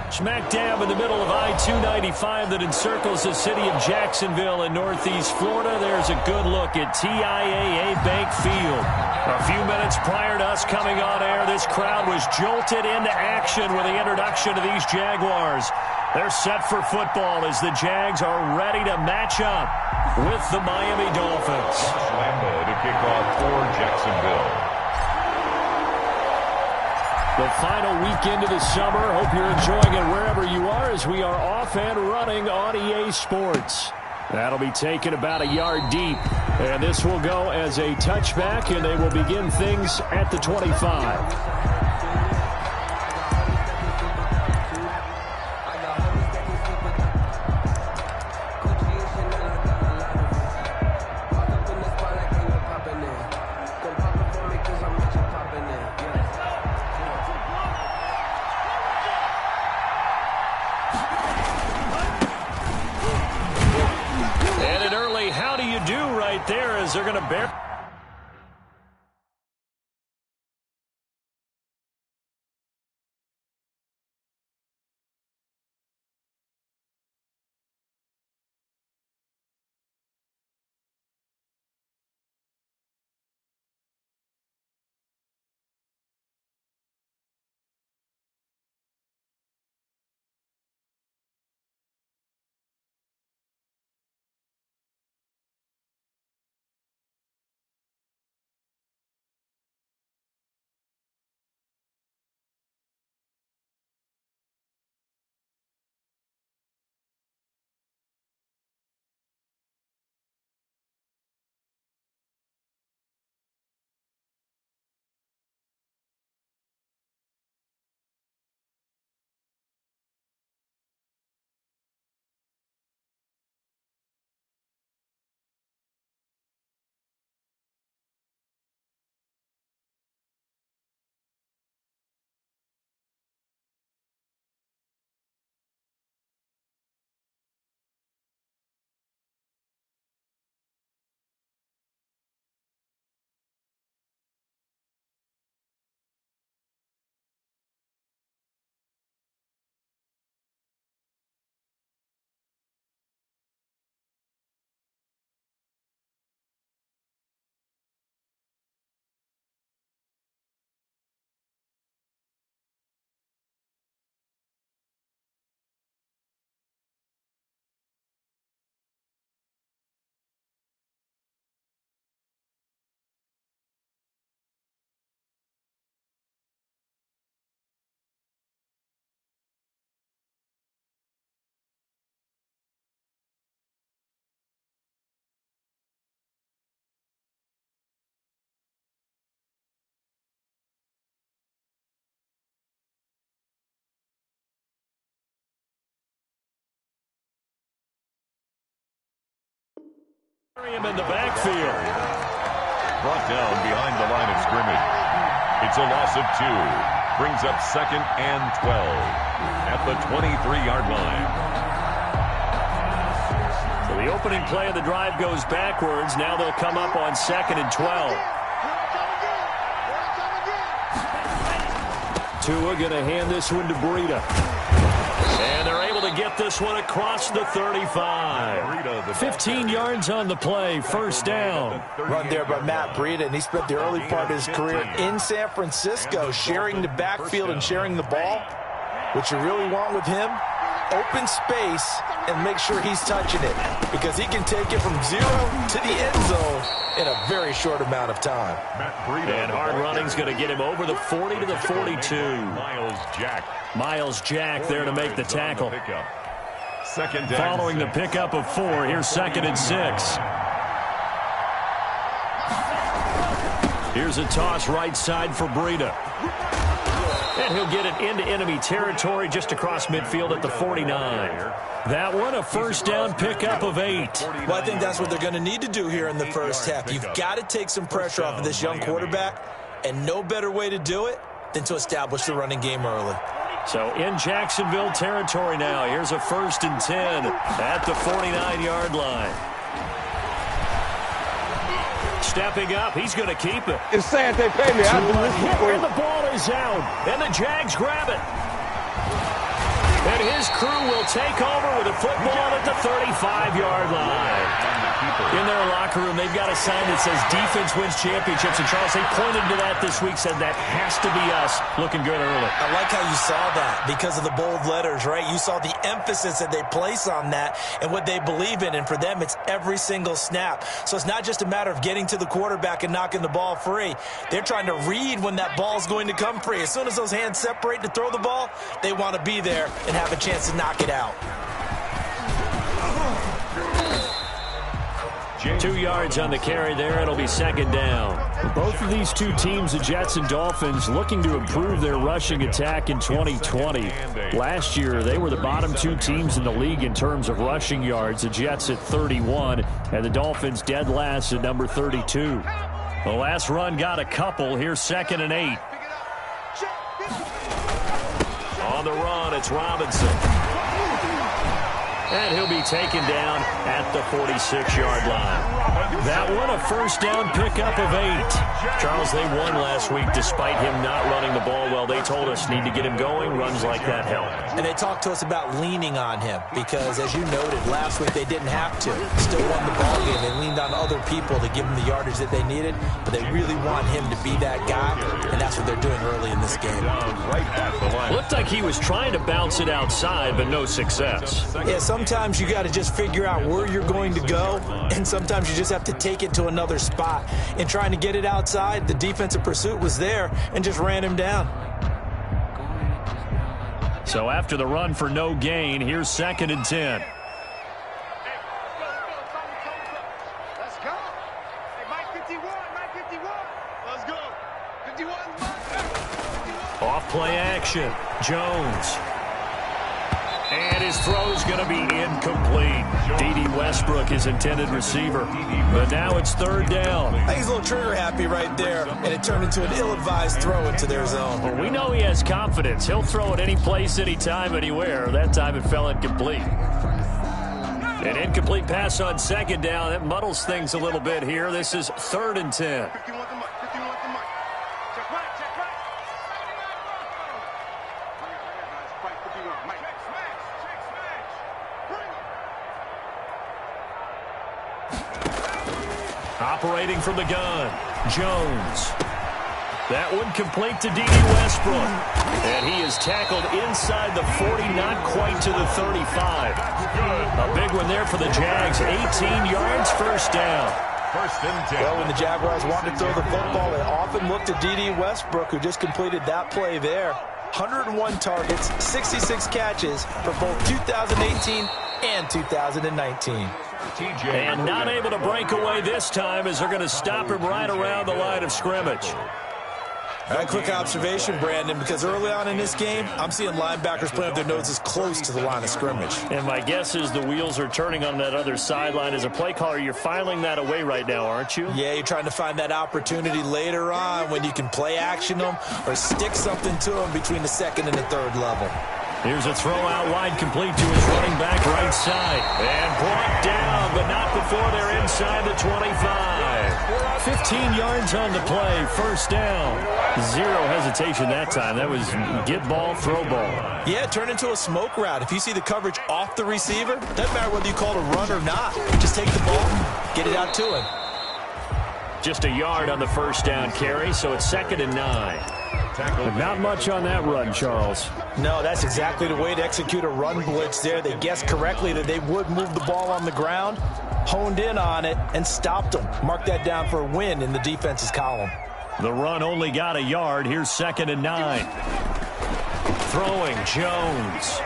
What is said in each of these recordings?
Smack dab in the middle of I-295 that encircles the city of Jacksonville in northeast Florida. There's a good look at TIAA Bank Field. A few minutes prior to us coming on air, this crowd was jolted into action with the introduction of these Jaguars. They're set for football as the Jags are ready to match up with the Miami Dolphins. Lambo to kick off for Jacksonville. The final weekend of the summer. Hope you're enjoying it wherever you are as we are off and running on EA Sports. That'll be taken about a yard deep. And this will go as a touchback, and they will begin things at the 25. They're going to bear. Him in the backfield. Brought down behind the line of scrimmage. It's a loss of 2. Brings up 2nd and 12 at the 23-yard line. So the opening play of the drive goes backwards. Now they'll come up on 2nd and 12. Tua going to hand this one to Breida. And they're able to get this one across the 35. 15 yards on the play, first down. Run there by Matt Breida, and he spent the early part of his career in San Francisco sharing the backfield and sharing the ball. What you really want with him, open space and make sure he's touching it, because he can take it from 0 to the end zone in a very short amount of time. And hard running's going to get him over the 40 to the 42. Miles Jack there to make the tackle. Following the pickup of 4, here's 2nd and 6. Here's a toss right side for Breida. And he'll get it into enemy territory just across midfield at the 49. That one, a first down pickup of 8. Well, I think that's what they're going to need to do here in the first half. You've got to take some pressure off of this young quarterback, and no better way to do it than to establish the running game early. So in Jacksonville territory now. Here's a 1st and 10 at the 49-yard line. Stepping up, he's going to keep it. It's saying they pay me. And the ball is out, and the Jags grab it. And his crew will take over with a football at the 35-yard line. In their locker room, they've got a sign that says defense wins championships. And, Charles, they pointed to that this week, said that has to be us. Looking good early. I like how you saw that because of the bold letters, right? You saw the emphasis that they place on that and what they believe in. And for them, it's every single snap. So it's not just a matter of getting to the quarterback and knocking the ball free. They're trying to read when that ball is going to come free. As soon as those hands separate to throw the ball, they want to be there and have a chance to knock it out. 2 yards on the carry there. It'll be second down. Both of these two teams, the Jets and Dolphins, looking to improve their rushing attack in 2020. Last year, they were the bottom two teams in the league in terms of rushing yards. The Jets at 31, and the Dolphins dead last at number 32. The last run got a couple. Here's 2nd and 8. On the run, it's Robinson. And he'll be taken down at the 46-yard line. That one, a first down pickup of 8. Charles, they won last week despite him not running the ball well. They told us need to get him going. Runs like that help. And they talked to us about leaning on him because, as you noted, last week they didn't have to. Still won the ball game. They leaned on other people to give them the yardage that they needed, but they really want him to be that guy, and that's what they're doing early in this game. Looked like he was trying to bounce it outside, but no success. Yeah, sometimes you got to just figure out where you're going to go, and sometimes you just have to take it to another spot. In trying to get it outside, the defensive pursuit was there and just ran him down. So after the run for no gain, here's 2nd and 10. Let's go. Hey, Mike 51, Mike 51. Let's go. 51. Off play action. Jones. And his throw is going to be incomplete. D.D. Westbrook, his intended receiver. But now it's 3rd down. I think he's a little trigger happy right there, and it turned into an ill-advised throw into their zone. Well, we know he has confidence. He'll throw it any place, anytime, anywhere. That time it fell incomplete. An incomplete pass on 2nd down. That muddles things a little bit here. This is 3rd and 10. 51 to Mike. 51 to Mike. Check right, check right. Mike 51. Mike. Check smash, check smash. Bring. Operating from the gun, Jones. That one complete to D.D. Westbrook. And he is tackled inside the 40, not quite to the 35. A big one there for the Jags. 18 yards, first down. 1st and 10. Well, when the Jaguars want to throw the football, they often look to D.D. Westbrook, who just completed that play there. 101 targets, 66 catches for both 2018 and 2019. And not able to break away this time as they're going to stop him right around the line of scrimmage. All right, quick observation, Brandon, because early on in this game, I'm seeing linebackers playing with their noses close to the line of scrimmage. And my guess is the wheels are turning on that other sideline. As a play caller, you're filing that away right now, aren't you? Yeah, you're trying to find that opportunity later on when you can play action them or stick something to them between the 2nd and the 3rd level. Here's a throw out wide, complete to his running back right side. And brought down, but not before they're inside the 25. 15 yards on the play, first down. Zero hesitation that time. That was get ball, throw ball. Yeah, it turned into a smoke route. If you see the coverage off the receiver, doesn't matter whether you call it a run or not. Just take the ball, get it out to him. Just a yard on the first down carry, so it's 2nd and 9. But not much on that run, Charles. No, that's exactly the way to execute a run blitz there. They guessed correctly that they would move the ball on the ground, honed in on it, and stopped them. Mark that down for a win in the defense's column. The run only got a yard. Here's 2nd and 9. Throwing, Jones.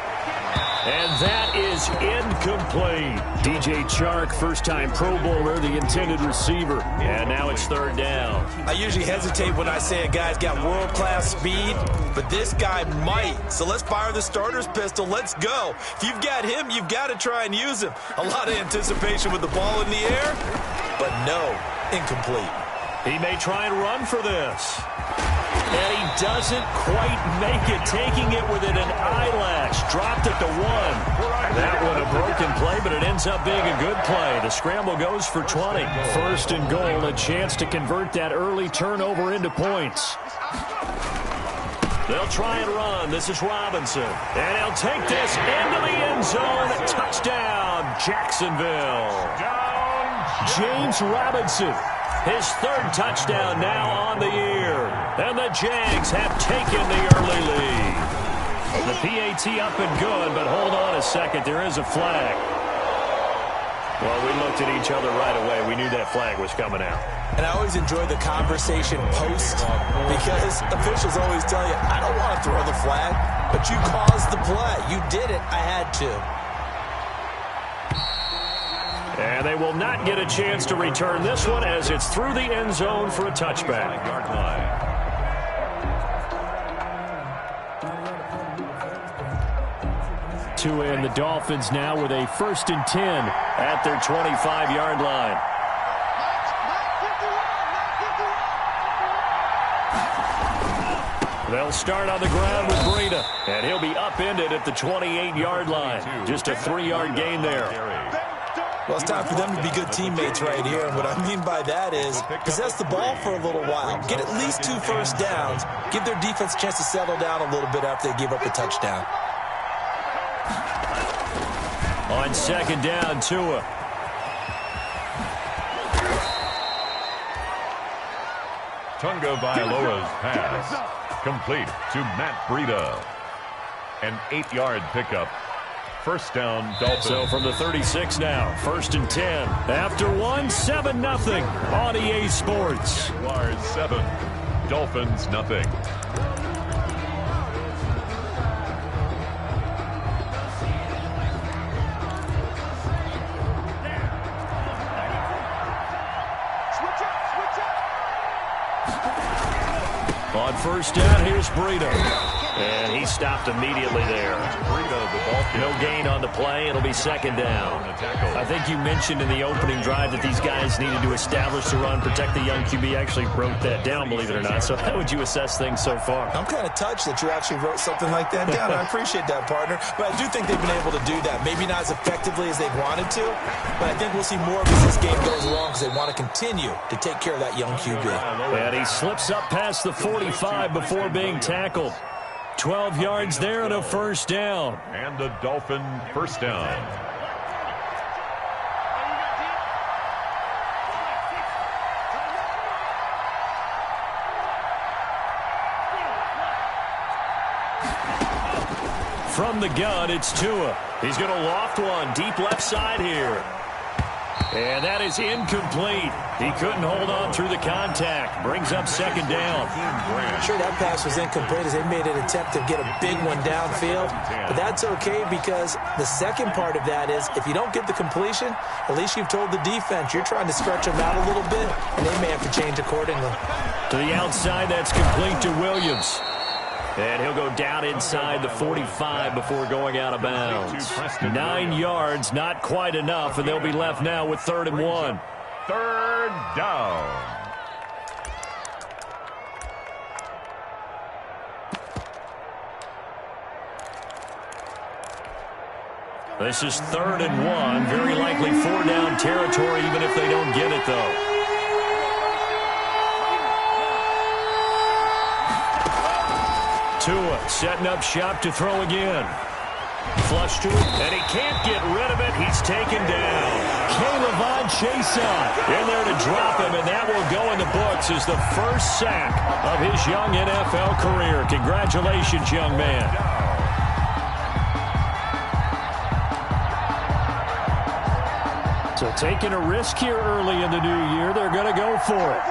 And that is incomplete. DJ Chark, first-time Pro Bowler, the intended receiver. And now it's 3rd down. I usually hesitate when I say a guy's got world-class speed, but this guy might. So let's fire the starter's pistol. Let's go. If you've got him, you've got to try and use him. A lot of anticipation with the ball in the air, but no, incomplete. He may try and run for this. And he doesn't quite make it, taking it within an eyelash. Dropped it to 1. That one a broken play, but it ends up being a good play. The scramble goes for 20. 1st and goal, a chance to convert that early turnover into points. They'll try and run. This is Robinson. And he'll take this into the end zone. Touchdown, Jacksonville. James Robinson, his third touchdown now on the year. And the Jags have taken the early lead. The PAT up and good, but hold on a second. There is a flag. Well, we looked at each other right away. We knew that flag was coming out. And I always enjoy the conversation post because officials always tell you, I don't want to throw the flag, but you caused the play. You did it. I had to. And they will not get a chance to return this one as it's through the end zone for a touchback. Tua and the Dolphins now with a 1st and 10 at their 25-yard line. They'll start on the ground with Breida, and he'll be upended at the 28-yard line. Just a 3-yard gain there. Well, it's time for them to be good teammates right here. And what I mean by that is possess the ball for a little while. Get at least 2 first downs. Give their defense a chance to settle down a little bit after they give up the touchdown. On 2nd down, Tua. Tunga Vailoa's pass complete to Matt Breida. An 8-yard pickup. 1st down, Dolphins. So from the 36 now, 1st and 10. After 7-0 on EA Sports. Jaguars 7, Dolphins nothing. On 1st down, here's Breida. And he stopped immediately there. No gain on the play. It'll be 2nd down. I think you mentioned in the opening drive that these guys needed to establish the run, protect the young QB. Actually wrote that down, believe it or not. So how would you assess things so far? I'm kind of touched that you actually wrote something like that down. I appreciate that, partner. But I do think they've been able to do that. Maybe not as effectively as they wanted to, but I think we'll see more of as this game goes along because they want to continue to take care of that young QB. And he slips up past the 45 before being tackled. 12 yards there and a 1st down. And a Dolphin 1st down. From the gun, it's Tua. He's going to loft one deep left side here. And that is incomplete. He couldn't hold on through the contact. Brings up 2nd down. I'm sure that pass was incomplete as they made an attempt to get a big one downfield. But that's okay because the second part of that is if you don't get the completion, at least you've told the defense you're trying to stretch them out a little bit, and they may have to change accordingly. To the outside, that's complete to Williams. And he'll go down inside the 45 before going out of bounds. 9 yards, not quite enough, and they'll be left now with 3rd and 1. 3rd down. This is 3rd and 1. Very likely 4-down territory, even if they don't get it, though. Tua setting up shop to throw again. Flush to it, and he can't get rid of it. He's taken down. K'Lavon Chaisson in there to drop him, and that will go in the books as the first sack of his young NFL career. Congratulations, young man. So taking a risk here early in the new year, they're going to go for it.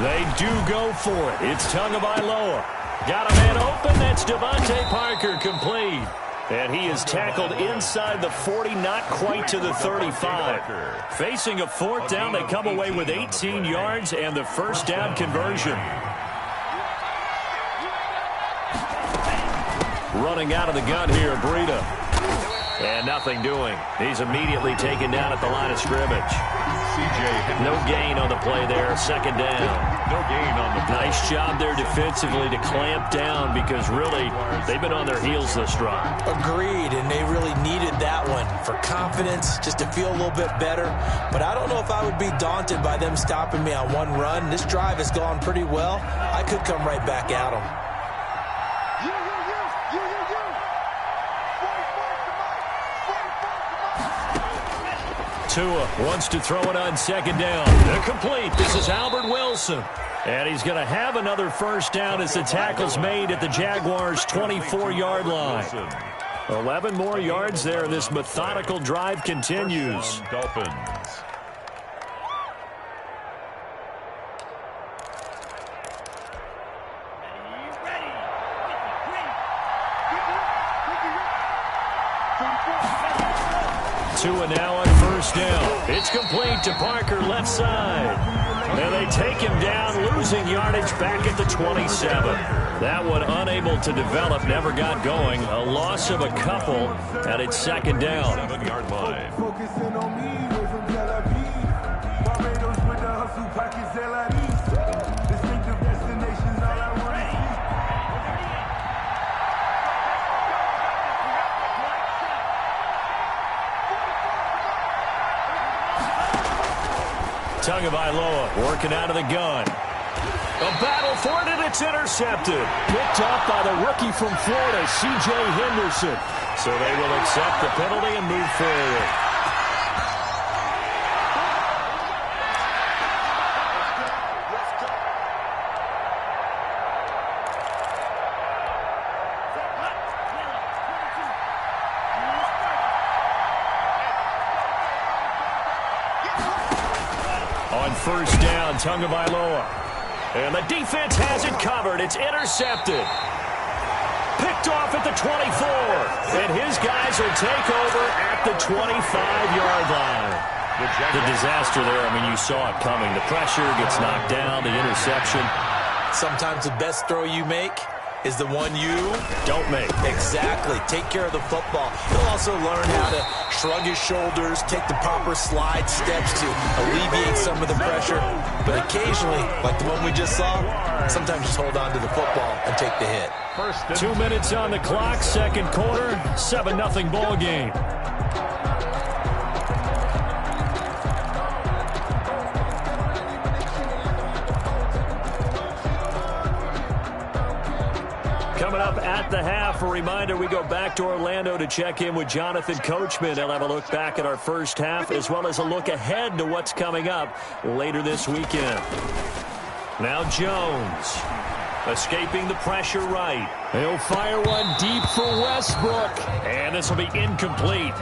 They do go for it. It's Tunga Vailoa. Got a man open. That's Devontae Parker complete. And he is tackled inside the 40, not quite to the 35. Facing a 4th down, they come away with 18 yards and the 1st down conversion. Running out of the gun here, Breida. And nothing doing. He's immediately taken down at the line of scrimmage. No gain on the play there, second down. No gain on the play. Nice job there defensively to clamp down because really they've been on their heels this drive. Agreed, and they really needed that one for confidence, just to feel a little bit better. But I don't know if I would be daunted by them stopping me on one run. This drive has gone pretty well. I could come right back at them. Tua wants to throw it on second down. They're complete. This is Albert Wilson. And he's going to have another first down as the tackle's made at the Jaguars' 24-yard line. 11 more yards there. This methodical drive continues. Dolphins. Tua now on first down. It's complete to Parker, left side. And they take him down, losing yardage back at the 27. That one unable to develop, never got going. A loss of a couple, and it's second down. 7-yard line. Tagovailoa working out of the gun. A battle for it, and it's intercepted. Picked off by the rookie from Florida, C.J. Henderson. So they will accept the penalty and move forward. On first down, Tagovailoa. And the defense has it covered. It's intercepted. Picked off at the 24. And his guys will take over at the 25-yard line. The disaster there, I mean, you saw it coming. The pressure gets knocked down, the interception. Sometimes the best throw you make is the one you don't make. Exactly. Take care of the football. He'll also learn how to shrug his shoulders, take the proper slide steps to alleviate some of the pressure. But occasionally, like the one we just saw, sometimes just hold on to the football and take the hit. 2 minutes on the clock, second quarter, 7-0 ball game. Coming up at the half, a reminder, we go back to Orlando to check in with Jonathan Coachman. He'll have a look back at our first half as well as a look ahead to what's coming up later this weekend. Now Jones, escaping the pressure right. He'll fire one deep for Westbrook. And this will be incomplete.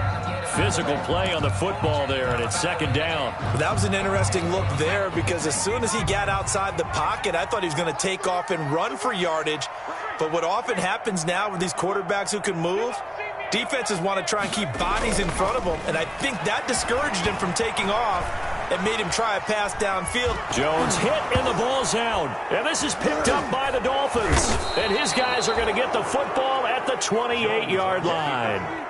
Physical play on the football there, and it's second down. That was an interesting look there because as soon as he got outside the pocket, I thought he was going to take off and run for yardage. But what often happens now with these quarterbacks who can move, defenses want to try and keep bodies in front of them, and I think that discouraged him from taking off and made him try a pass downfield. Jones hit, and the ball's out. And this is picked up by the Dolphins. And his guys are going to get the football at the 28-yard line.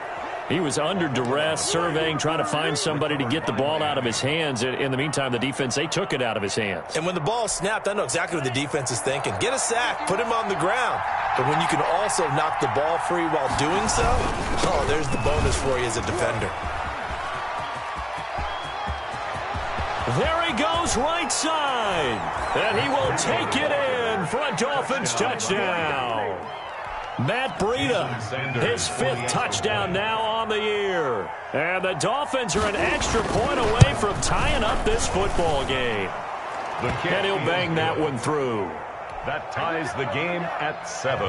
He was under duress, surveying, trying to find somebody to get the ball out of his hands. In the meantime, the defense, they took it out of his hands. And when the ball snapped, I know exactly what the defense is thinking. Get a sack, put him on the ground. But when you can also knock the ball free while doing so, oh, there's the bonus for you as a defender. There he goes, right side. And he will take it in for a Dolphins touchdown. Matt Breida, his 5th touchdown now on the year. And the Dolphins are an extra point away from tying up this football game. And he'll bang that one through. That ties the game at 7.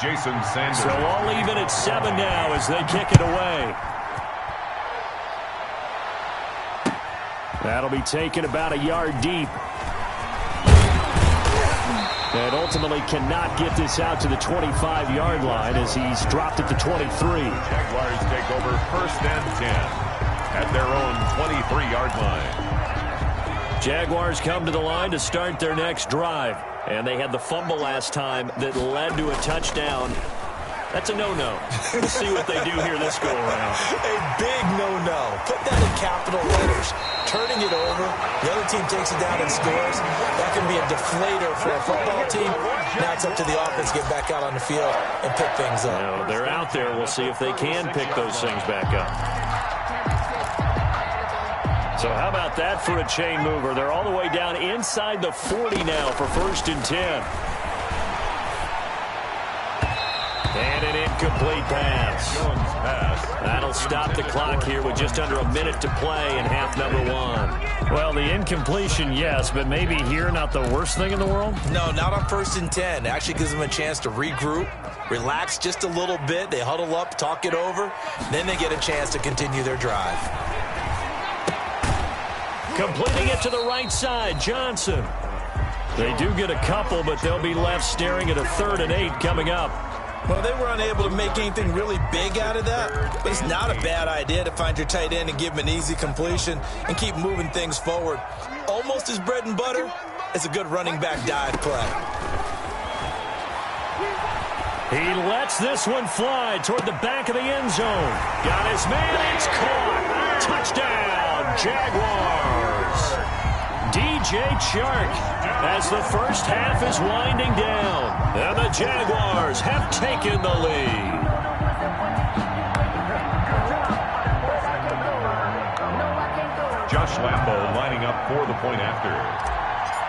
Jason Sanders. So all even at 7 now as they kick it away. That'll be taken about a yard deep. And ultimately cannot get this out to the 25-yard line as he's dropped at the 23. Jaguars take over 1st and 10 at their own 23-yard line. Jaguars come to the line to start their next drive. And they had the fumble last time that led to a touchdown. That's a no-no. We'll see what they do here this go-around. A big no-no. Put that in capital letters. Turning it over, the other team takes it down and scores. That can be a deflator for a football team. Now it's up to the offense to get back out on the field and pick things up. You know, they're out there. We'll see if they can pick those things back up. So how about that for a chain mover? They're all the way down inside the 40 now for 1st and 10. And an incomplete pass. That'll stop the clock here with just under a minute to play in half number 1. Well, the incompletion, yes, but maybe here not the worst thing in the world? No, not on 1st and 10. It actually gives them a chance to regroup, relax just a little bit. They huddle up, talk it over. Then they get a chance to continue their drive. Completing it to the right side, Johnson. They do get a couple, but they'll be left staring at a 3rd and 8 coming up. Well, they were unable to make anything really big out of that, but it's not a bad idea to find your tight end and give him an easy completion and keep moving things forward. Almost as bread and butter as a good running back dive play. He lets this one fly toward the back of the end zone. Got his man, it's caught. Touchdown, Jaguars. DJ Chark as the first half is winding down. And the Jaguars have taken the lead. Josh Lambo lining up for the point after.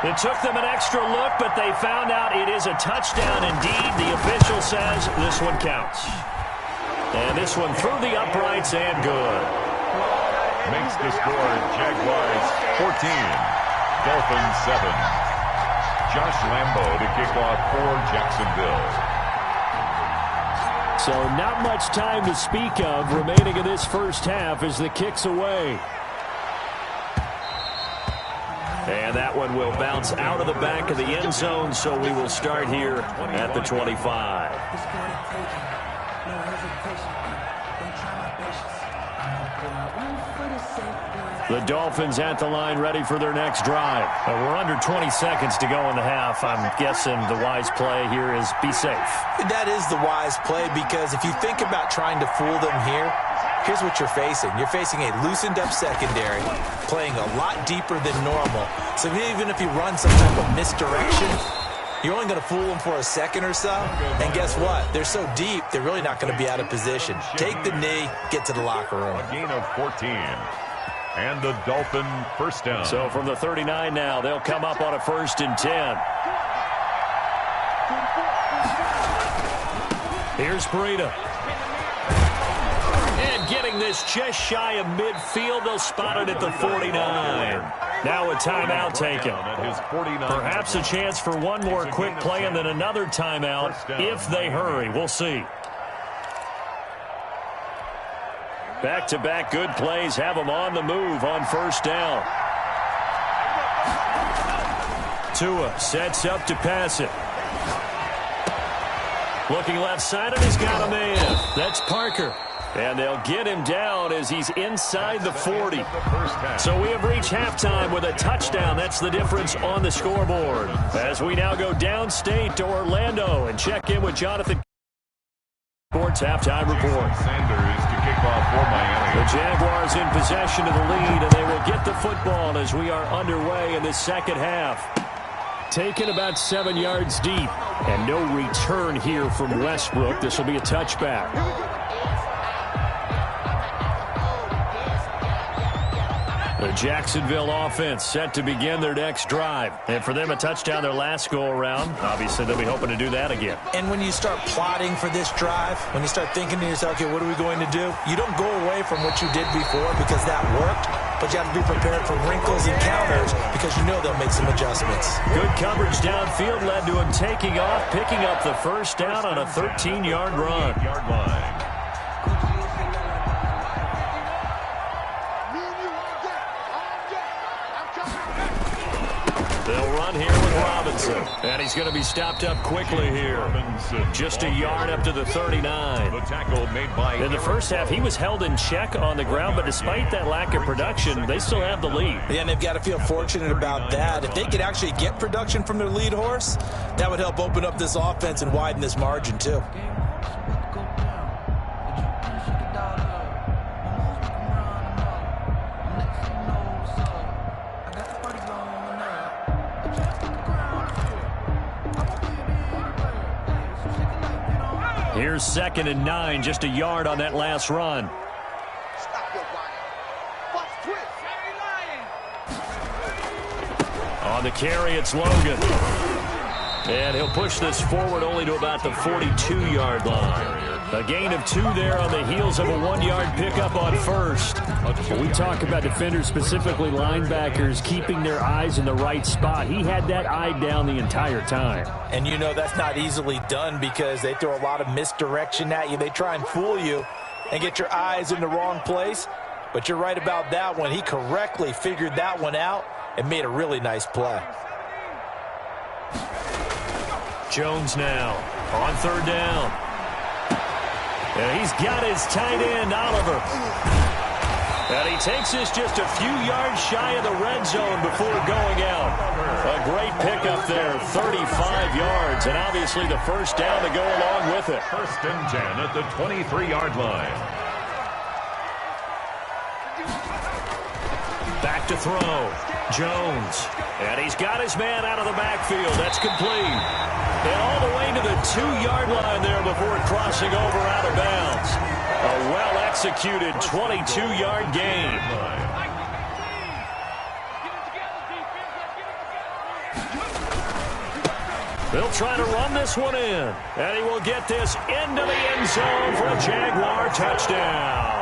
It took them an extra look, but they found out it is a touchdown indeed. The official says this one counts. And this one through the uprights and good. Makes the score Jaguars 14, Dolphins 7. Josh Lambo to kick off for Jacksonville. So not much time to speak of remaining in this first half as the kick's away. And that one will bounce out of the back of the end zone, so we will start here at the 25. The Dolphins at the line ready for their next drive. We're under 20 seconds to go in the half. I'm guessing the wise play here is be safe. That is the wise play because if you think about trying to fool them here, here's what you're facing. You're facing a loosened up secondary, playing a lot deeper than normal. So even if you run some type of misdirection, you're only going to fool them for a second or so. And guess what? They're so deep, they're really not going to be out of position. Take the knee, get to the locker room. A gain of 14. And the Dolphin first down. So from the 39 now, they'll come up on a 1st and 10. Here's Breida. And getting this just shy of midfield, they'll spot it at the 49. Now a timeout taken. Perhaps a chance for one more quick play and then another timeout if they hurry. We'll see. Back-to-back good plays have them on the move on 1st down. Tua sets up to pass it. Looking left side, and he's got a man. That's Parker. And they'll get him down as he's inside the 40. So we have reached halftime with a touchdown. That's the difference on the scoreboard. As we now go downstate to Orlando and check in with Jonathan. Sports halftime report. Sanders to kick off for Miami. The Jaguars in possession of the lead, and they will get the football as we are underway in the second half. Taken about 7 yards deep, and no return here from Westbrook. This will be a touchback. The Jacksonville offense set to begin their next drive. And for them, a touchdown their last go-around. Obviously, they'll be hoping to do that again. And when you start plotting for this drive, when you start thinking to yourself, okay, what are we going to do? You don't go away from what you did before because that worked, but you have to be prepared for wrinkles and counters because you know they'll make some adjustments. Good coverage downfield led to him taking off, picking up the first down on a 13-yard run. They'll run here with Robinson. And he's going to be stopped up quickly here. Just a yard up to the 39. The tackle made by in the first half, he was held in check on the ground, but despite that lack of production, they still have the lead. Yeah, and they've got to feel fortunate about that. If they could actually get production from their lead horse, that would help open up this offense and widen this margin, too. Here's 2nd and 9, just a yard on that last run. Stop your body. Watch twist. On the carry, it's Logan. And he'll push this forward only to about the 42-yard line. A gain of 2 there on the heels of a 1-yard pickup on first. When we talk about defenders, specifically linebackers, keeping their eyes in the right spot, he had that eye down the entire time. And you know that's not easily done because they throw a lot of misdirection at you. They try and fool you and get your eyes in the wrong place. But you're right about that one. He correctly figured that one out and made a really nice play. Jones now on 3rd down. And he's got his tight end, Oliver. And he takes this just a few yards shy of the red zone before going out. A great pickup there, 35 yards, and obviously the first down to go along with it. 1st and 10 at the 23-yard line. Back to throw. Jones. And he's got his man out of the backfield. That's complete. And all the way to the 2-yard line there before crossing over out of bounds. A well-executed 22-yard gain. They'll try to run this one in. And he will get this into the end zone for a Jaguar touchdown.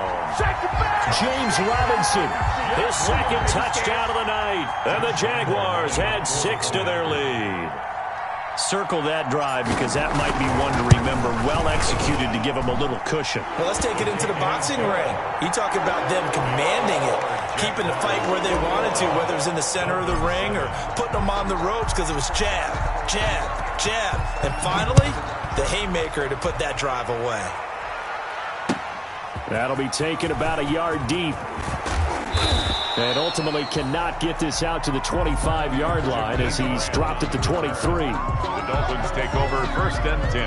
James Robinson, his 2nd touchdown of the night. And the Jaguars add 6 to their lead. Circle that drive because that might be one to remember. Well executed to give them a little cushion. Well, let's take it into the boxing ring. You talk about them commanding it, keeping the fight where they wanted to, whether it was in the center of the ring or putting them on the ropes because it was jab, jab, jab. And finally, the haymaker to put that drive away. That'll be taken about a yard deep. And ultimately cannot get this out to the 25-yard line as he's dropped at the 23. The Dolphins take over 1st and 10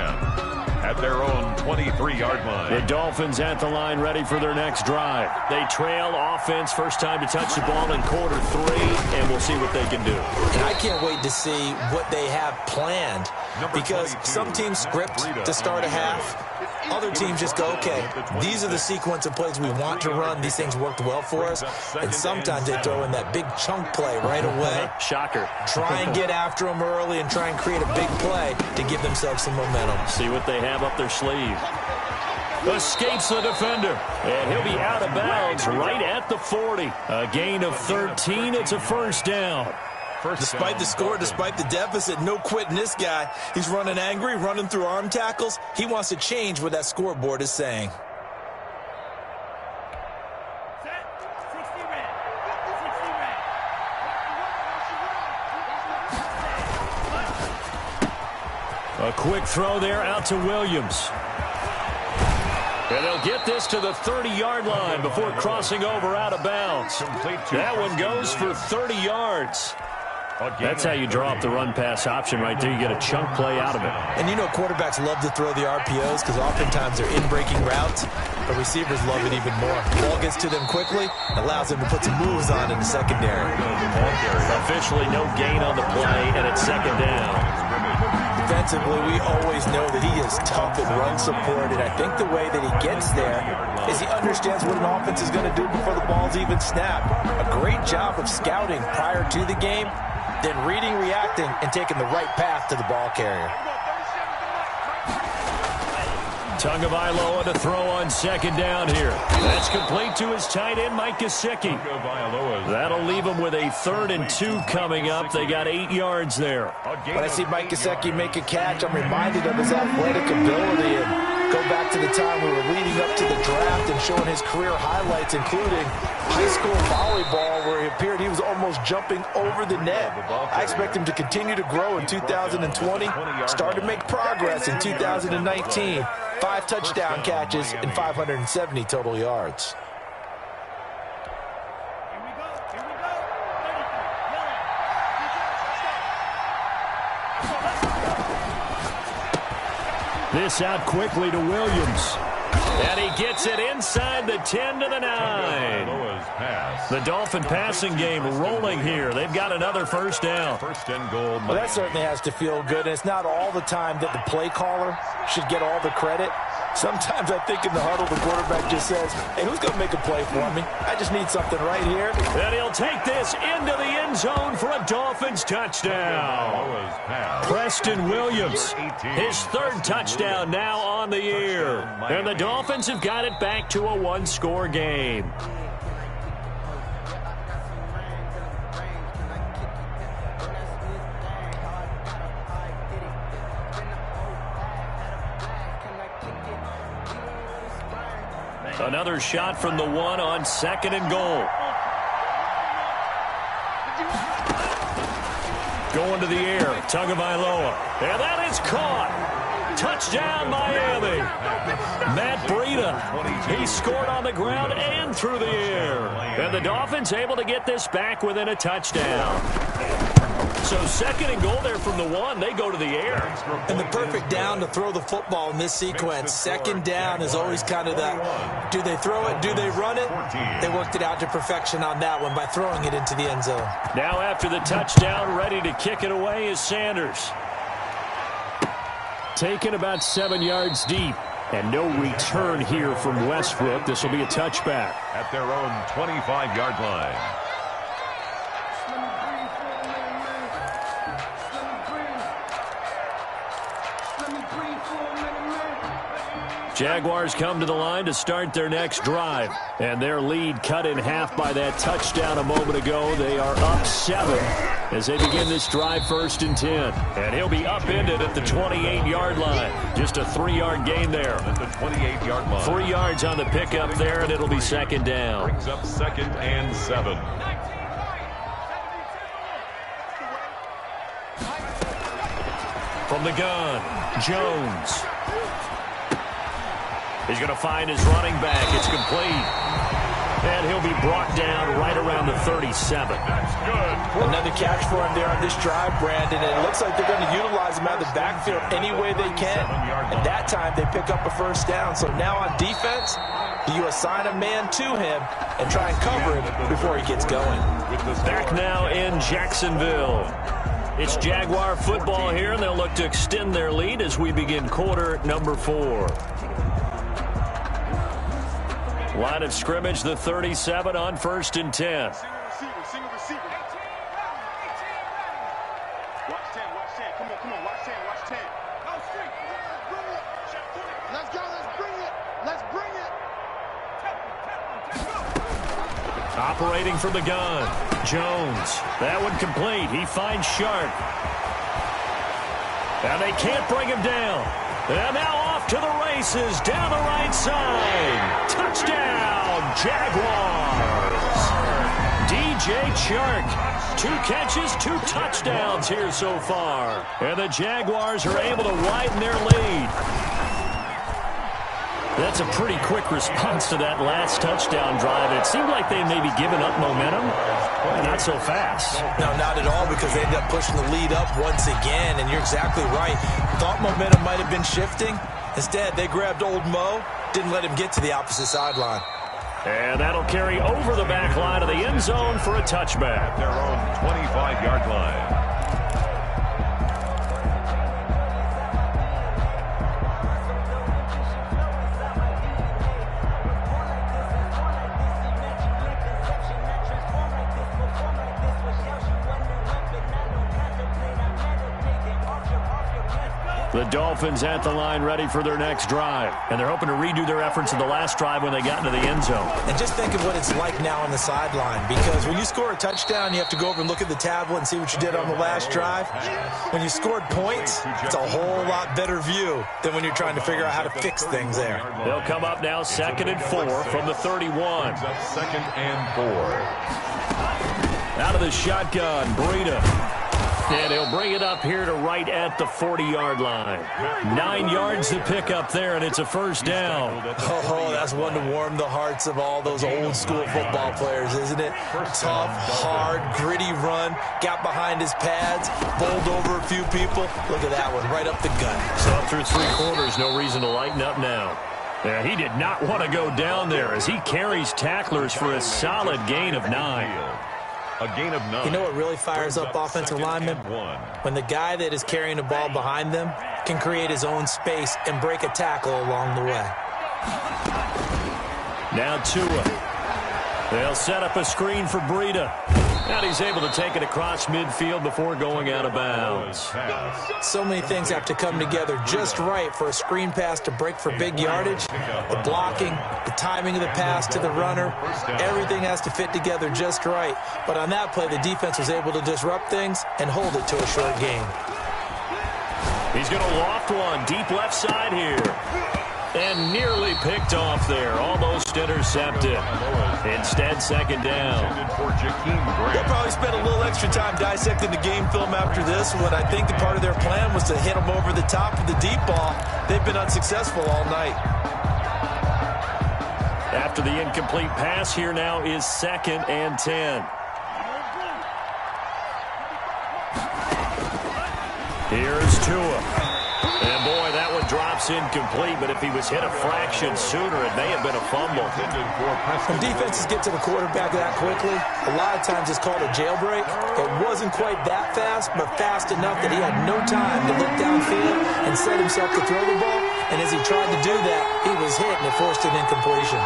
at their own 23-yard line. The Dolphins at the line ready for their next drive. They trail offense, first time to touch the ball in quarter 3, and we'll see what they can do. And I can't wait to see what they have planned because some teams script to start a half. Other teams just go, okay, these are the sequence of plays we want to run. These things worked well for us. And sometimes they throw in that big chunk play right away. Shocker. Try and get after them early and try and create a big play to give themselves some momentum. See what they have up their sleeve. Escapes the defender. And he'll be out of bounds right at the 40. A gain of 13. It's a 1st down. Despite the score, despite the deficit, no quitting this guy. He's running angry, running through arm tackles. He wants to change what that scoreboard is saying. A quick throw there out to Williams. And they'll get this to the 30-yard line before crossing over out of bounds. That one goes for 30 yards. That's how you draw up the run-pass option right there. You get a chunk play out of it. And you know quarterbacks love to throw the RPOs because oftentimes they're in-breaking routes. But receivers love it even more. The ball gets to them quickly, allows them to put some moves on in the secondary. Officially no gain on the play, and it's 2nd down. Defensively, we always know that he is tough in run support, and I think the way that he gets there is he understands what an offense is going to do before the ball's even snapped. A great job of scouting prior to the game, then reading, reacting, and taking the right path to the ball carrier. Tagovailoa to throw on 2nd down here. That's complete to his tight end, Mike Gesicki. That'll leave him with a 3rd and 2 coming up. They got 8 yards there. When I see Mike Gesicki make a catch, I'm reminded of his athletic ability and go back to the time we were leading up to the draft and showing his career highlights, including high school volleyball, where he appeared he was almost jumping over the net. I expect him to continue to grow in 2020, start to make progress in 2019. 5 touchdown catches and 570 total yards. This out quickly to Williams. And he gets it inside the 10 to the 9. The Dolphin passing game rolling here. They've got another first down. First and goal. Well, that certainly has to feel good. And it's not all the time that the play caller should get all the credit. Sometimes I think in the huddle, the quarterback just says, hey, who's going to make a play for me? I just need something right here. And he'll take this into the end zone for a Dolphins touchdown. Preston Williams, his third touchdown now on the year. And the Dolphins have got it back to a one-score game. Another shot from the one on second and goal. Going to the air, Tagovailoa. And that is caught. Touchdown, Miami. Matt Breida. He scored on the ground and through the air. And the Dolphins able to get this back within a touchdown. So second and goal there from the one. They go to the air. And the perfect down to throw the football in this sequence. Second down is always kind of that, do they throw it, do they run it? They worked it out to perfection on that one by throwing it into the end zone. Now after the touchdown, ready to kick it away is Sanders. Taken about 7 yards deep. And no return here from Westbrook. This will be a touchback. At their own 25-yard line. Jaguars come to the line to start their next drive. And their lead cut in half by that touchdown a moment ago. They are up 7 as they begin this drive, 1st and 10. And he'll be upended at the 28-yard line. Just a 3-yard gain there. At the 28-yard line. 3 yards on the pickup there, and it'll be second down. Brings up 2nd and 7. From the gun, Jones. He's going to find his running back. It's complete. And he'll be brought down right around the 37. That's good. Another catch for him there on this drive, Brandon. And it looks like they're going to utilize him out of the backfield any way they can. And that time they pick up a first down. So now on defense, you assign a man to him and try and cover him before he gets going. Back now in Jacksonville. It's Jaguar football here, and they'll look to extend their lead as we begin quarter number 4. Line of scrimmage, the 37 on 1st and 10. Single receiver. Watch 10. Come on, watch 10. Let's go, let's bring it. Operating from the gun, Jones. That one complete. He finds Sharp. And they can't bring him down. And now off to the races down the right side. Touchdown, Jaguars. DJ Chark. 2 catches, 2 touchdowns here so far. And the Jaguars are able to widen their lead. That's a pretty quick response to that last touchdown drive. It seemed like they may be giving up momentum. Not so fast. No, not at all, because they end up pushing the lead up once again. And you're exactly right. Thought momentum might have been shifting. Instead, they grabbed old Mo, didn't let him get to the opposite sideline. And that'll carry over the back line of the end zone for a touchback. Their own 25-yard line. The Dolphins at the line ready for their next drive. And they're hoping to redo their efforts in the last drive when they got into the end zone. And just think of what it's like now on the sideline, because when you score a touchdown, you have to go over and look at the tablet and see what you did on the last drive. When you scored points, it's a whole lot better view than when you're trying to figure out how to fix things there. They'll come up now 2nd and 4 from the 31. 2nd and 4. Out of the shotgun, Breida. And he'll bring it up here to right at the 40-yard line. 9 yards to pick up there, and it's a first down. Oh, that's one to warm the hearts of all those old-school football players, isn't it? Tough, hard, gritty run, got behind his pads, bowled over a few people. Look at that one, right up the gut. So up through 3 quarters, no reason to lighten up now. Yeah, he did not want to go down there as he carries tacklers for a solid gain of 9. A gain of 9. You know what really fires up offensive linemen? When the guy that is carrying the ball behind them can create his own space and break a tackle along the way. Now Tua. They'll set up a screen for Breida. And he's able to take it across midfield before going out of bounds. So many things have to come together just right for a screen pass to break for big yardage. The blocking, the timing of the pass to the runner, everything has to fit together just right. But on that play, the defense was able to disrupt things and hold it to a short gain. He's going to loft one deep left side here. And nearly picked off there. Almost intercepted. Instead, second down. They'll probably spend a little extra time dissecting the game film after this one. I think the part of their plan was to hit them over the top of the deep ball. They've been unsuccessful all night. After the incomplete pass, here now is 2nd and 10. Here's Tua. And, boy, that one drops incomplete, but if he was hit a fraction sooner, it may have been a fumble. When defenses get to the quarterback that quickly, a lot of times it's called a jailbreak. It wasn't quite that fast, but fast enough that he had no time to look downfield and set himself to throw the ball. And as he tried to do that, he was hit, and it forced an incompletion.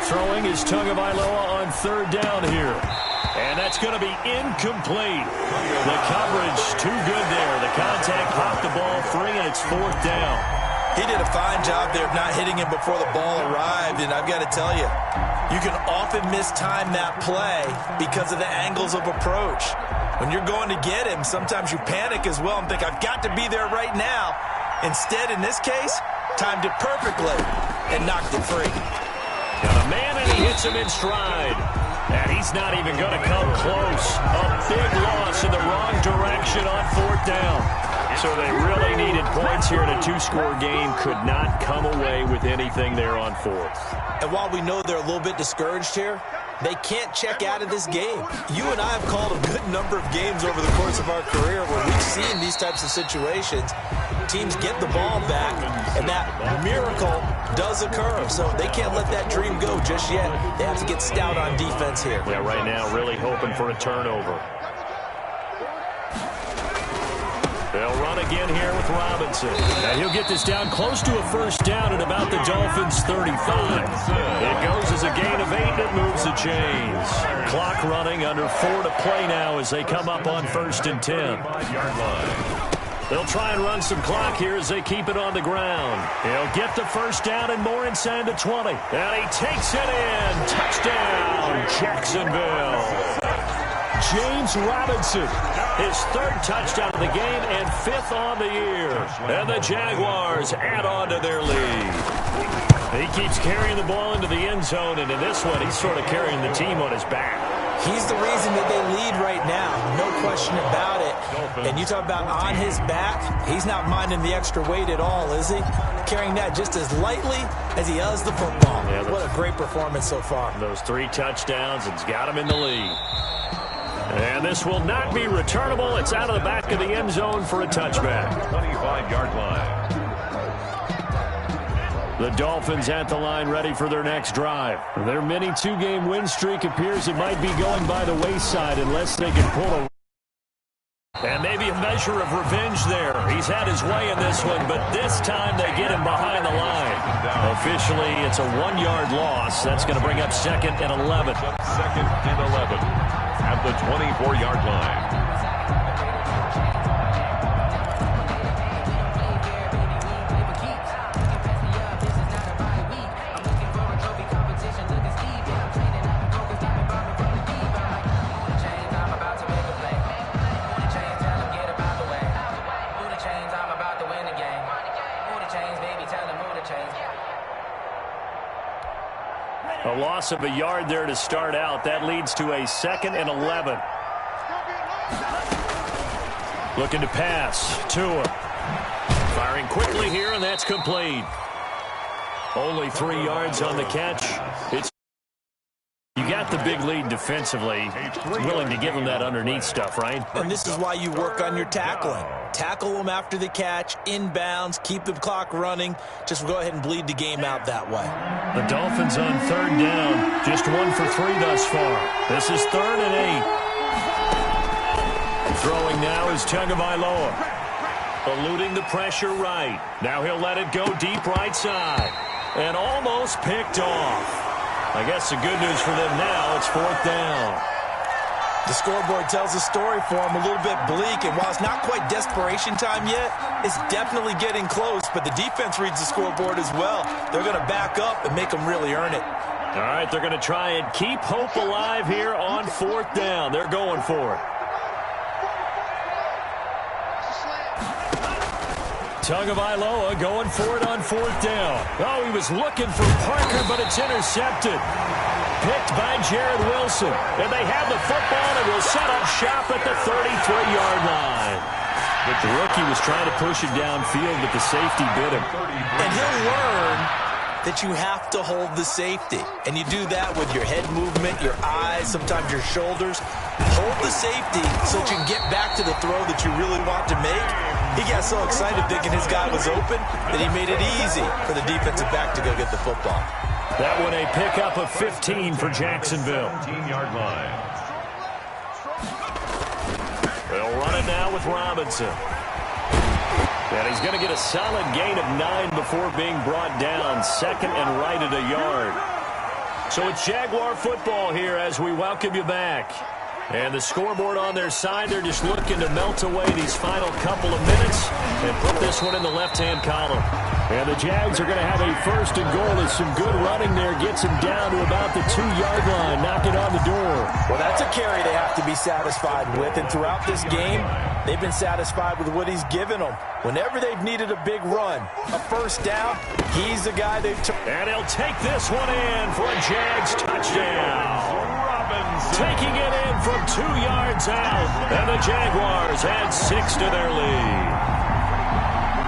Throwing is Tagovailoa on 3rd down here. And that's going to be incomplete. The coverage too good there. The contact popped the ball free, and it's 4th down. He did a fine job there of not hitting him before the ball arrived, and I've got to tell you, you can often mistime that play because of the angles of approach. When you're going to get him, sometimes you panic as well and think, I've got to be there right now. Instead, in this case, timed it perfectly and knocked it free. Got a man, and he hits him in stride. And he's not even going to come close. A big loss in the wrong direction on 4th down. So they really needed points here in a 2-score game. Could not come away with anything there on 4th. And while we know they're a little bit discouraged here, they can't check out of this game. You and I have called a good number of games over the course of our career where we've seen these types of situations. Teams get the ball back, and that miracle does occur. So they can't let that dream go just yet. They have to get stout on defense here. Yeah, right now really hoping for a turnover. They'll run again here with Robinson. And he'll get this down close to a 1st down at about the Dolphins' 35. It goes as a gain of 8 that moves the chains. Clock running, under 4 to play now as they come up on 1st and 10. They'll try and run some clock here as they keep it on the ground. He'll get the 1st down and more inside the 20. And he takes it in. Touchdown, Jacksonville. James Robinson, his 3rd touchdown of the game and 5th on the year. And the Jaguars add on to their lead. He keeps carrying the ball into the end zone, and in this one, he's sort of carrying the team on his back. He's the reason that they lead right now, no question about it. And you talk about on his back, he's not minding the extra weight at all, is he? Carrying that just as lightly as he does the football. Yeah, what a great performance so far. Those 3 touchdowns, it's got him in the lead. And this will not be returnable. It's out of the back of the end zone for a touchback. 25-yard line. The Dolphins at the line ready for their next drive. Their mini 2-game win streak appears it might be going by the wayside unless they can pull a... And maybe a measure of revenge there. He's had his way in this one, but this time they get him behind the line. Officially, it's a 1-yard loss. That's going to bring up 2nd and 11. 2nd and 11 at the 24-yard line. A loss of a yard there to start out. That leads to a 2nd and 11. Looking to pass. Tua. Firing quickly here, and that's complete. Only 3 yards on the catch. It's You got the big lead defensively. Willing to give them that underneath stuff, right? And this is why you work on your tackling. Tackle them after the catch, inbounds, keep the clock running. Just go ahead and bleed the game out that way. The Dolphins on 3rd down. Just 1 for 3 thus far. This is 3rd and 8. Throwing now is Tagovailoa. Eluding the pressure right. Now he'll let it go deep right side. And almost picked off. I guess the good news for them now, it's 4th down. The scoreboard tells a story for them, a little bit bleak, and while it's not quite desperation time yet, it's definitely getting close, but the defense reads the scoreboard as well. They're going to back up and make them really earn it. All right, they're going to try and keep hope alive here on 4th down. They're going for it. Tagovailoa going for it on 4th down. Oh, he was looking for Parker, but it's intercepted. Picked by Jared Wilson. And they have the football and will set up shop at the 33-yard line. But the rookie was trying to push it downfield, but the safety bit him. And he'll learn that you have to hold the safety. And you do that with your head movement, your eyes, sometimes your shoulders. Hold the safety so that you can get back to the throw that you really want to make. He got so excited thinking his guy was open that he made it easy for the defensive back to go get the football. That one a pickup of 15 for Jacksonville. 15-yard line. They'll run it now with Robinson. And he's going to get a solid gain of 9 before being brought down. 2nd and right at a yard. So it's Jaguar football here as we welcome you back. And the scoreboard on their side, they're just looking to melt away these final couple of minutes and put this one in the left-hand column. And the Jags are going to have a 1st and goal as some good running there gets them down to about the 2-yard line, knocking on the door. Well, that's a carry they have to be satisfied with. And throughout this game, they've been satisfied with what he's given them. Whenever they've needed a big run, a 1st down, he's the guy they've took. And he'll take this one in for a Jags touchdown. Taking it in from 2 yards out. And the Jaguars add 6 to their lead.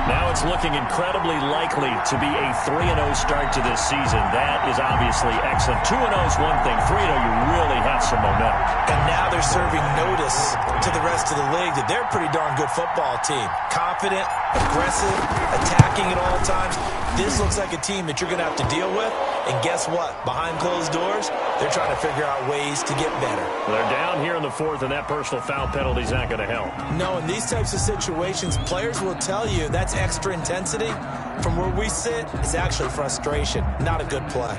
Now it's looking incredibly likely to be a 3-0 start to this season. That is obviously excellent. 2-0 is one thing. 3-0, you really have some momentum. And now they're serving notice to the rest of the league that they're a pretty darn good football team. Confident, aggressive, attacking at all times. This looks like a team that you're going to have to deal with. And guess what? Behind closed doors, they're trying to figure out ways to get better. They're down here in the 4th, and that personal foul penalty is not going to help. No, in these types of situations, players will tell you that's extra intensity. From where we sit, it's actually frustration, not a good play.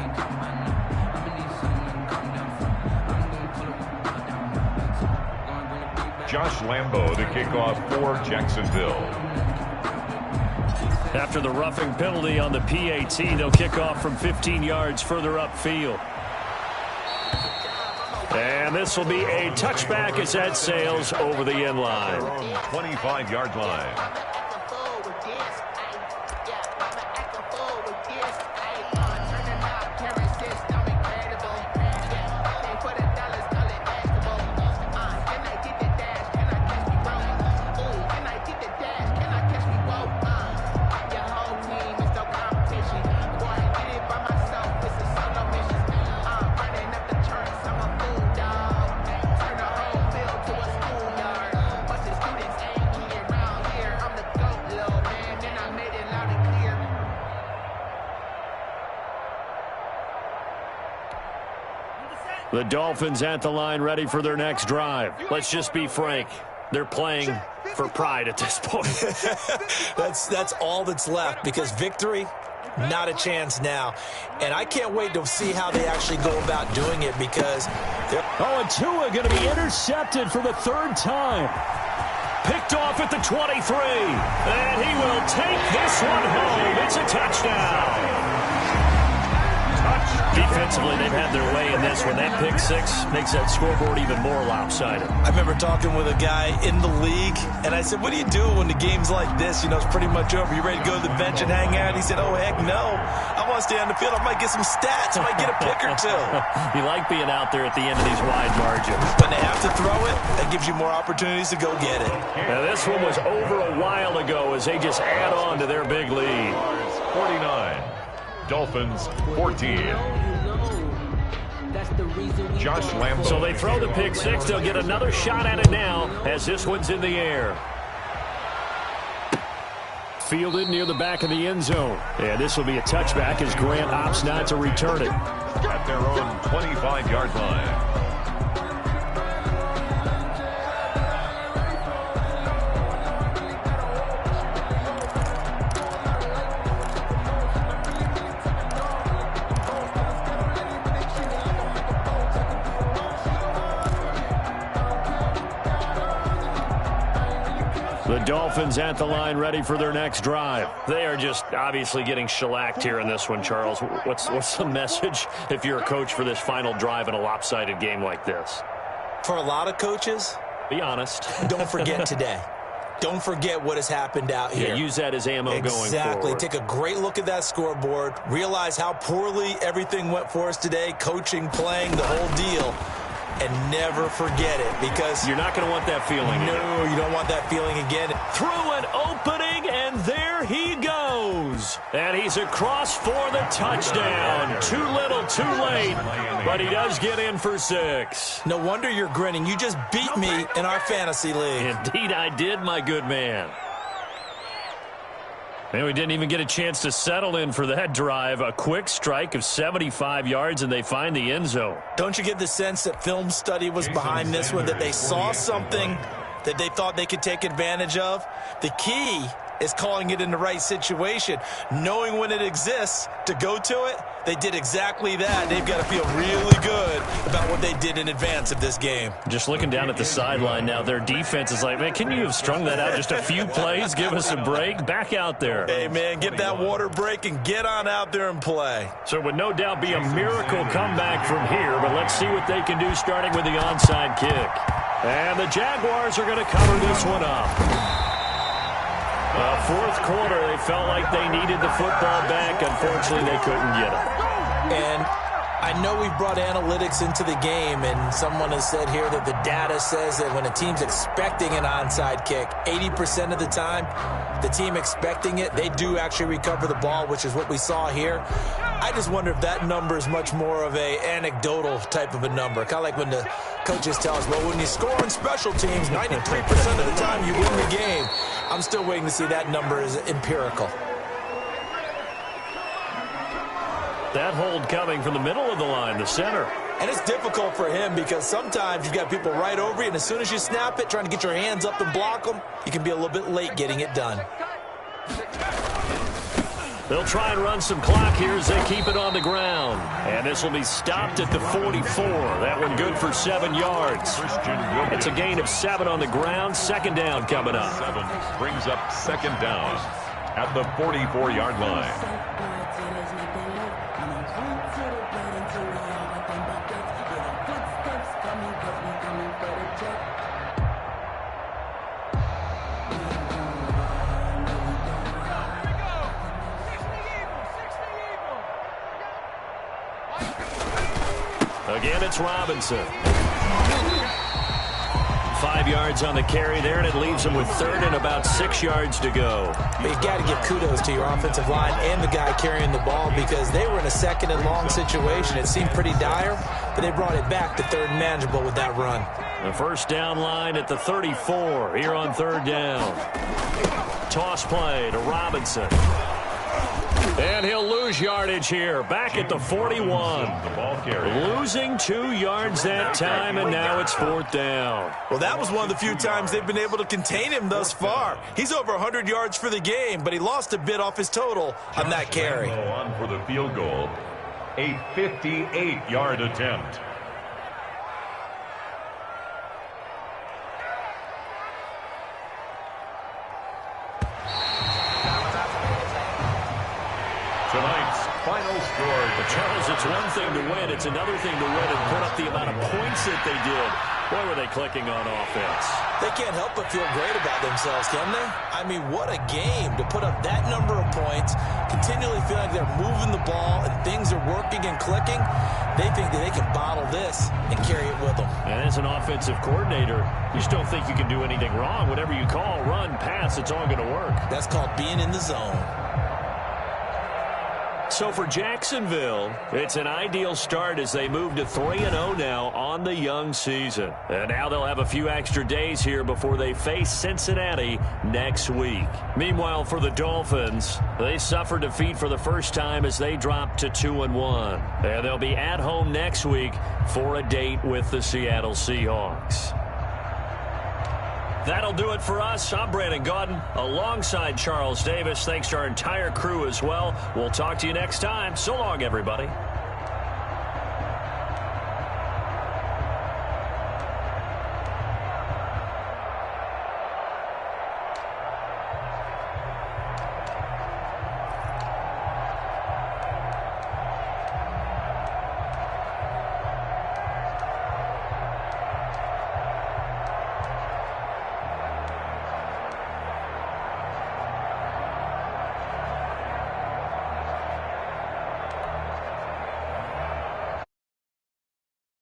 Josh Lambo to kick off for Jacksonville. After the roughing penalty on the PAT, they'll kick off from 15 yards further upfield. And this will be a touchback as that sails over the end line. 25-yard line. The Dolphins at the line ready for their next drive. Let's just be frank. They're playing for pride at this point. That's all that's left because victory, not a chance now. And I can't wait to see how they actually go about doing it because they're... Oh, and Tua going to be intercepted for the 3rd time. Picked off at the 23. And he will take this one home. It's a touchdown. Defensively, they've had their way in this one. That pick 6 makes that scoreboard even more lopsided. I remember talking with a guy in the league, and I said, what do you do when the game's like this? You know, it's pretty much over. You ready to go to the bench and hang out? He said, oh, heck no. I want to stay on the field. I might get some stats. I might get a pick or two. You like being out there at the end of these wide margins. When they have to throw it, that gives you more opportunities to go get it. Now, this one was over a while ago as they just add on to their big lead. 49. Dolphins 14. That's the Josh Lambo. So they throw the pick six. They'll get another shot at it now as this one's in the air. Fielded near the back of the end zone. And this will be a touchback as Grant opts not to return it. At their own 25-yard line. The Dolphins at the line, ready for their next drive. They are just obviously getting shellacked here in this one, Charles. What's the message if you're a coach for this final drive in a lopsided game like this? For a lot of coaches, be honest. Don't forget today. Don't forget what has happened out here. Yeah, use that as ammo going forward. Exactly. Take a great look at that scoreboard. Realize how poorly everything went for us today, coaching, playing, the whole deal. And never forget it, because you're not going to want that feeling. No, you don't want that feeling again. Through an opening, and there he goes. And he's across for the touchdown. Too little, too late. But he does get in for 6. No wonder you're grinning. You just beat me in our fantasy league. Indeed I did, my good man. And we didn't even get a chance to settle in for that drive. A quick strike of 75 yards, and they find the end zone. Don't you get the sense that film study was behind this one, that they saw something that they thought they could take advantage of? The key is calling it in the right situation, knowing when it exists to go to it. They did exactly that. They've got to feel really good about what they did in advance of this game. Just looking down at the sideline now, their defense is like, man, can you have strung that out just a few plays? Give us a break. Back out there. Hey, man, get that water break and get on out there and play. So it would no doubt be a miracle comeback from here, but let's see what they can do starting with the onside kick. And the Jaguars are going to cover this one up. Fourth quarter, they felt like they needed the football back. Unfortunately, they couldn't get it. And I know we've brought analytics into the game, and someone has said here that the data says that when a team's expecting an onside kick, 80% of the time, the team expecting it, they do actually recover the ball, which is what we saw here. I just wonder if that number is much more of a anecdotal type of a number. Kind of like when the coaches tell us, well, when you score on special teams, 93% of the time you win the game. I'm still waiting to see that number is empirical. That hold coming from the middle of the line, the center. And it's difficult for him because sometimes you've got people right over you, and as soon as you snap it, trying to get your hands up and block them, you can be a little bit late getting it done. They'll try and run some clock here as they keep it on the ground. And this will be stopped at the 44. That one good for 7 yards. It's a gain of 7 on the ground. Second down coming up. 7 brings up second down at the 44-yard line. Again, it's Robinson. 5 yards on the carry there, and it leaves him with third and about 6 yards to go. You've got to give kudos to your offensive line and the guy carrying the ball, because they were in a second and long situation. It seemed pretty dire, but they brought it back to third and manageable with that run. The first down line at the 34 here on third down. Toss play to Robinson. And he'll lose yardage here. Back at the 41. The ball carrier. Losing 2 yards that time, and now it's fourth down. Well, that was one of the few times they've been able to contain him thus far. He's over 100 yards for the game, but he lost a bit off his total on that carry. On for the field goal. A 58-yard attempt. Tonight's final score. But Charles, it's one thing to win. It's another thing to win and put up the amount of points that they did. Boy, were they clicking on offense. They can't help but feel great about themselves, can they? I mean, what a game to put up that number of points, continually feel like they're moving the ball and things are working and clicking. They think that they can bottle this and carry it with them. And as an offensive coordinator, you just don't think you can do anything wrong. Whatever you call, run, pass, it's all going to work. That's called being in the zone. so for Jacksonville, it's an ideal start as they move to 3-0 now on the young season. And now they'll have a few extra days here before they face Cincinnati next week. Meanwhile, for the Dolphins, they suffered defeat for the first time as they dropped to 2-1. And they'll be at home next week for a date with the Seattle Seahawks. That'll do it for us. I'm Brandon Gaudin alongside Charles Davis. Thanks to our entire crew as well. We'll talk to you next time. So long, everybody.